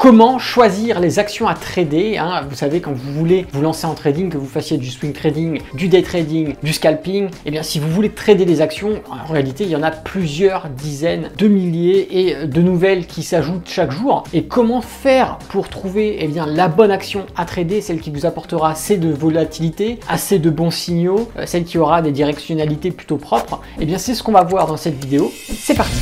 Comment choisir les actions à trader, hein? Vous savez, quand vous voulez vous lancer en trading, que vous fassiez du swing trading, du day trading, du scalping, et bien si vous voulez trader des actions, en réalité il y en a plusieurs dizaines de milliers et de nouvelles qui s'ajoutent chaque jour. Et comment faire pour trouver bien la bonne action à trader, celle qui vous apportera assez de volatilité, assez de bons signaux, celle qui aura des directionnalités plutôt propres? Et bien c'est ce qu'on va voir dans cette vidéo. C'est parti!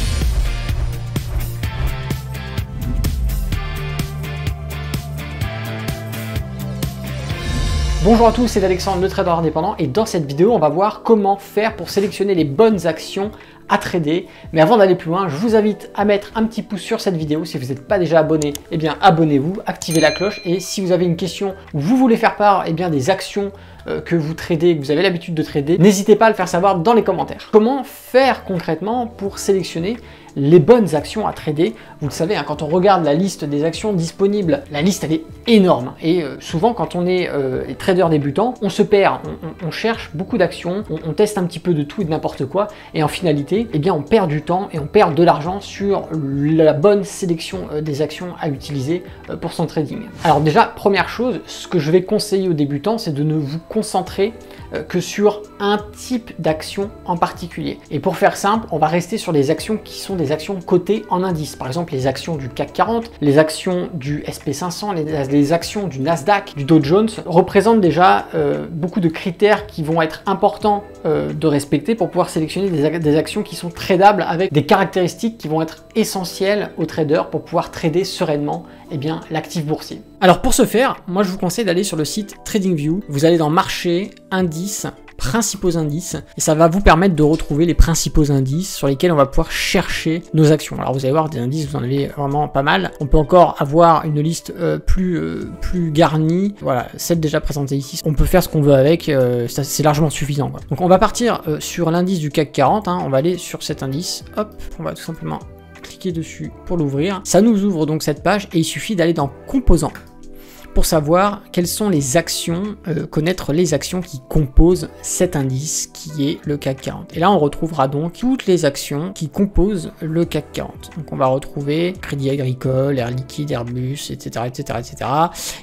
Bonjour à tous, c'est Alexandre, le trader indépendant, et dans cette vidéo, on va voir comment faire pour sélectionner les bonnes actions à trader. Mais avant d'aller plus loin, je vous invite à mettre un petit pouce sur cette vidéo. Si vous n'êtes pas déjà abonné, eh bien abonnez-vous, activez la cloche, et si vous avez une question ou vous voulez faire part des actions que vous tradez, que vous avez l'habitude de trader, n'hésitez pas à le faire savoir dans les commentaires. Comment faire concrètement pour sélectionner les bonnes actions à trader? Vous le savez, quand on regarde la liste des actions disponibles, la liste elle est énorme, et souvent quand on est trader débutant, on se perd, on cherche beaucoup d'actions, on teste un petit peu de tout et de n'importe quoi, et en finalité, on perd du temps et on perd de l'argent sur la bonne sélection des actions à utiliser pour son trading. Alors déjà, première chose, ce que je vais conseiller aux débutants, c'est de ne vous concentrer que sur un type d'action en particulier. Et pour faire simple, on va rester sur les actions qui sont des actions cotées en indice. Par exemple, les actions du CAC 40, les actions du SP500, les actions du Nasdaq, du Dow Jones représentent déjà beaucoup de critères qui vont être importants de respecter pour pouvoir sélectionner des actions qui sont tradables avec des caractéristiques qui vont être essentielles aux traders pour pouvoir trader sereinement l'actif boursier. Alors pour ce faire, moi je vous conseille d'aller sur le site TradingView. Vous allez dans marché, indices, principaux indices, et ça va vous permettre de retrouver les principaux indices sur lesquels on va pouvoir chercher nos actions. Alors vous allez voir, des indices, vous en avez vraiment pas mal. On peut encore avoir une liste plus garnie. Voilà, celle déjà présentée ici. On peut faire ce qu'on veut avec, c'est largement suffisant, quoi. Donc on va partir sur l'indice du CAC 40, on va aller sur cet indice, hop, on va tout simplement cliquer dessus pour l'ouvrir. Ça nous ouvre donc cette page, et il suffit d'aller dans composants pour savoir quelles sont les actions, connaître les actions qui composent cet indice qui est le CAC 40. Et là, on retrouvera donc toutes les actions qui composent le CAC 40. Donc, on va retrouver Crédit Agricole, Air Liquide, Airbus, etc., etc., etc.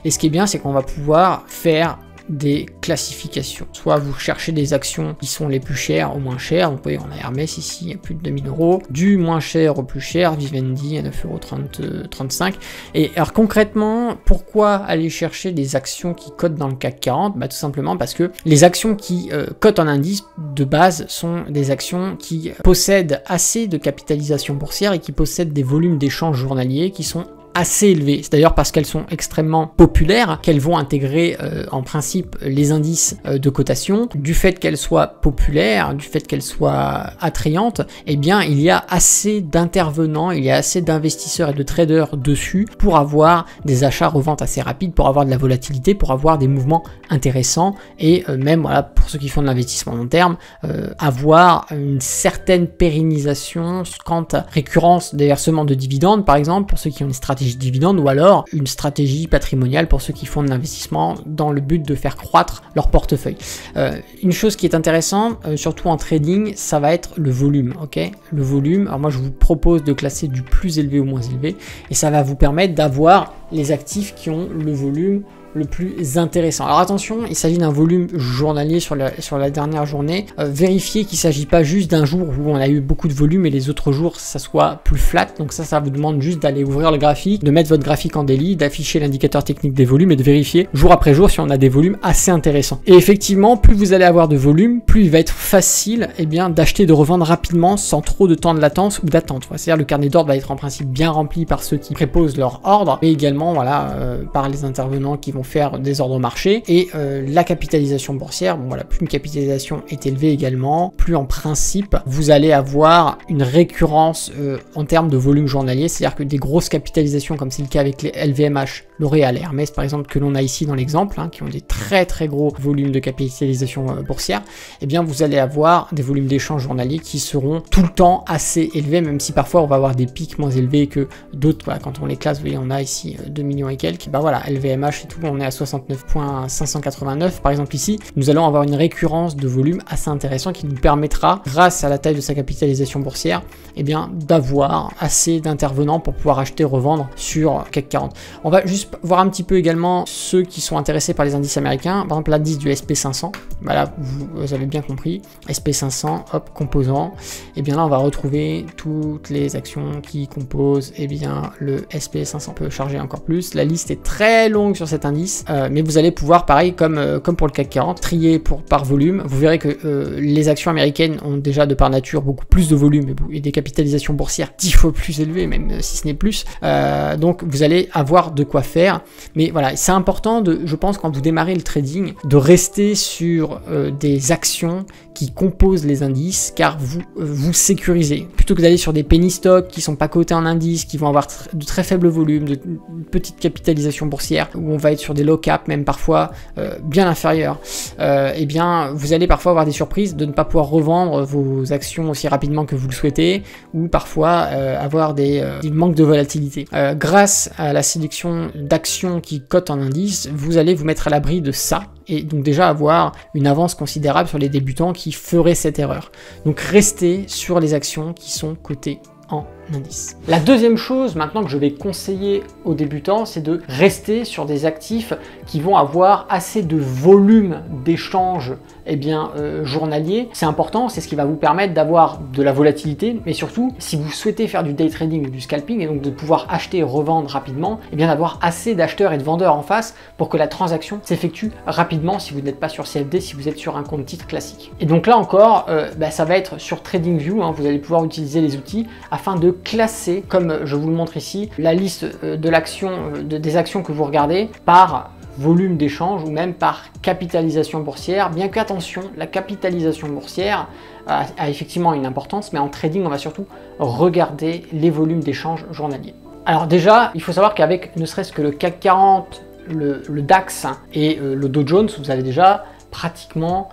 Et ce qui est bien, c'est qu'on va pouvoir faire des classifications. Soit vous cherchez des actions qui sont les plus chères au moins chères. Vous voyez, on a Hermès ici à plus de 2000 €, du moins cher au plus cher, Vivendi à 9,35 €. Et alors concrètement, pourquoi aller chercher des actions qui cotent dans le CAC 40? Tout simplement parce que les actions qui cotent en indice de base sont des actions qui possèdent assez de capitalisation boursière et qui possèdent des volumes d'échanges journaliers qui sont assez élevées. C'est d'ailleurs parce qu'elles sont extrêmement populaires qu'elles vont intégrer en principe les indices de cotation. Du fait qu'elles soient populaires, du fait qu'elles soient attrayantes, il y a assez d'intervenants, il y a assez d'investisseurs et de traders dessus pour avoir des achats-reventes assez rapides, pour avoir de la volatilité, pour avoir des mouvements intéressants, et même voilà, pour ceux qui font de l'investissement long terme, avoir une certaine pérennisation quant à récurrence des versements de dividendes, par exemple, pour ceux qui ont une stratégie dividende, ou alors une stratégie patrimoniale pour ceux qui font de l'investissement dans le but de faire croître leur portefeuille. Une chose qui est intéressante, surtout en trading, ça va être le volume, ok? Le volume, alors moi je vous propose de classer du plus élevé au moins élevé, et ça va vous permettre d'avoir les actifs qui ont le volume le plus intéressant. Alors attention, il s'agit d'un volume journalier sur la dernière journée. Vérifiez qu'il ne s'agit pas juste d'un jour où on a eu beaucoup de volume et les autres jours ça soit plus flat. Donc ça vous demande juste d'aller ouvrir le graphique, de mettre votre graphique en daily, d'afficher l'indicateur technique des volumes et de vérifier jour après jour si on a des volumes assez intéressants. Et effectivement, plus vous allez avoir de volume, plus il va être facile d'acheter et de revendre rapidement sans trop de temps de latence ou d'attente. C'est-à-dire le carnet d'ordre va être en principe bien rempli par ceux qui préposent leur ordre, mais également par les intervenants qui vont faire des ordres marché, et la capitalisation boursière, plus une capitalisation est élevée également, plus en principe vous allez avoir une récurrence en termes de volume journalier, c'est-à-dire que des grosses capitalisations comme c'est le cas avec les LVMH, L'Oréal et Hermès par exemple que l'on a ici dans l'exemple, qui ont des très très gros volumes de capitalisation boursière, vous allez avoir des volumes d'échanges journaliers qui seront tout le temps assez élevés, même si parfois on va avoir des pics moins élevés que d'autres. Quand on les classe, vous voyez, on a ici 2 millions et quelques, LVMH et tout, on on est à 69.589 par exemple ici, nous allons avoir une récurrence de volume assez intéressante qui nous permettra, grâce à la taille de sa capitalisation boursière, eh bien d'avoir assez d'intervenants pour pouvoir acheter, revendre sur CAC 40. On va juste voir un petit peu également ceux qui sont intéressés par les indices américains, par exemple l'indice du SP500, voilà, vous avez bien compris, SP500, hop, composant, et bien là on va retrouver toutes les actions qui composent eh bien le SP500. On peut charger encore plus, la liste est très longue sur cet indice, mais vous allez pouvoir, pareil comme pour le CAC 40, trier par volume. Vous verrez que les actions américaines ont déjà de par nature beaucoup plus de volume et des capitalisations boursières 10 fois plus élevées, même si ce n'est plus, donc vous allez avoir de quoi faire. Mais voilà, c'est important, je pense, quand vous démarrez le trading, de rester sur des actions qui composent les indices, car vous sécurisez, plutôt que d'aller sur des penny stocks qui sont pas cotés en indice, qui vont avoir de très faibles volumes, de petites capitalisations boursières, où on va être sur des low cap, même parfois bien inférieurs. Eh bien vous allez parfois avoir des surprises de ne pas pouvoir revendre vos actions aussi rapidement que vous le souhaitez, ou parfois avoir des manques de volatilité. Grâce à la sélection d'actions qui cotent en indice, vous allez vous mettre à l'abri de ça, et donc déjà avoir une avance considérable sur les débutants qui feraient cette erreur. Donc restez sur les actions qui sont cotées en indice. La deuxième chose maintenant que je vais conseiller aux débutants, c'est de rester sur des actifs qui vont avoir assez de volume d'échange journalier. C'est important, c'est ce qui va vous permettre d'avoir de la volatilité, mais surtout si vous souhaitez faire du day trading ou du scalping, et donc de pouvoir acheter et revendre rapidement, et bien d'avoir assez d'acheteurs et de vendeurs en face pour que la transaction s'effectue rapidement si vous n'êtes pas sur CFD, si vous êtes sur un compte titre classique. Et donc là encore, ça va être sur TradingView, vous allez pouvoir utiliser les outils afin de classer, comme je vous le montre ici, la liste de l'action, des actions que vous regardez par volume d'échange ou même par capitalisation boursière, bien qu'attention, la capitalisation boursière a effectivement une importance, mais en trading, on va surtout regarder les volumes d'échange journaliers. Alors déjà, il faut savoir qu'avec ne serait-ce que le CAC 40, le DAX et le Dow Jones, vous avez déjà pratiquement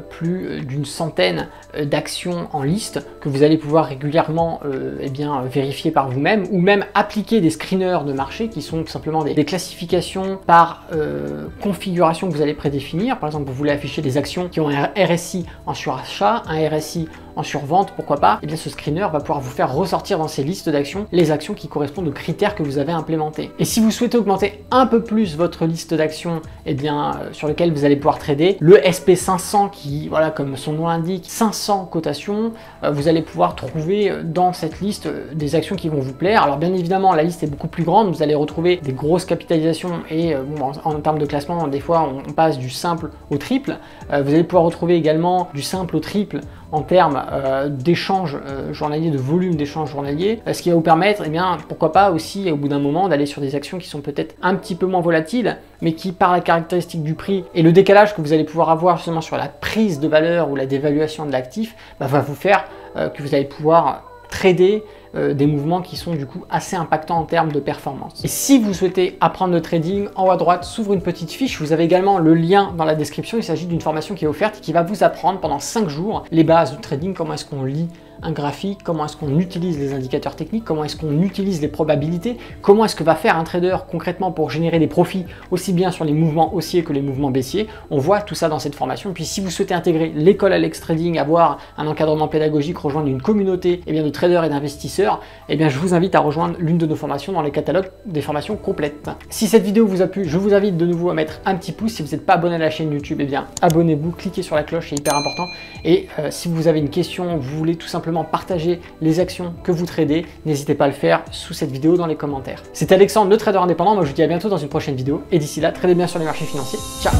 plus d'une centaine d'actions en liste que vous allez pouvoir régulièrement vérifier par vous-même, ou même appliquer des screeners de marché qui sont tout simplement des classifications par configuration que vous allez prédéfinir. Par exemple, vous voulez afficher des actions qui ont un RSI en surachat, un RSI en survente, pourquoi pas, et bien ce screener va pouvoir vous faire ressortir dans ces listes d'actions les actions qui correspondent aux critères que vous avez implémentés. Et si vous souhaitez augmenter un peu plus votre liste d'actions sur lesquelles vous allez pouvoir trader, le SP500 qui, voilà, comme son nom l'indique, 500 cotations, vous allez pouvoir trouver dans cette liste des actions qui vont vous plaire. Alors bien évidemment, la liste est beaucoup plus grande, vous allez retrouver des grosses capitalisations et en termes de classement, des fois on passe du simple au triple. Vous allez pouvoir retrouver également du simple au triple en termes d'échanges journaliers, de volume d'échanges journaliers, ce qui va vous permettre, pourquoi pas aussi au bout d'un moment d'aller sur des actions qui sont peut-être un petit peu moins volatiles, mais qui par la caractéristique du prix et le décalage que vous allez pouvoir avoir justement sur la prise de valeur ou la dévaluation de l'actif, va vous faire que vous allez pouvoir trader des mouvements qui sont du coup assez impactants en termes de performance. Et si vous souhaitez apprendre le trading, en haut à droite s'ouvre une petite fiche, vous avez également le lien dans la description. Il s'agit d'une formation qui est offerte et qui va vous apprendre pendant 5 jours les bases du trading, comment est-ce qu'on lit un graphique, comment est-ce qu'on utilise les indicateurs techniques, comment est-ce qu'on utilise les probabilités, comment est-ce que va faire un trader concrètement pour générer des profits aussi bien sur les mouvements haussiers que les mouvements baissiers. On voit tout ça dans cette formation. Et puis si vous souhaitez intégrer l'école Alex Trading, avoir un encadrement pédagogique, rejoindre une communauté de traders et d'investisseurs, je vous invite à rejoindre l'une de nos formations dans les catalogues des formations complètes. Si cette vidéo vous a plu, je vous invite de nouveau à mettre un petit pouce. Si vous n'êtes pas abonné à la chaîne YouTube, abonnez-vous, cliquez sur la cloche, c'est hyper important. Et si vous avez une question, vous voulez tout simplement partager les actions que vous tradez, n'hésitez pas à le faire sous cette vidéo dans les commentaires. C'était Alexandre, le trader indépendant. Moi je vous dis à bientôt dans une prochaine vidéo et d'ici là, tradez bien sur les marchés financiers. Ciao.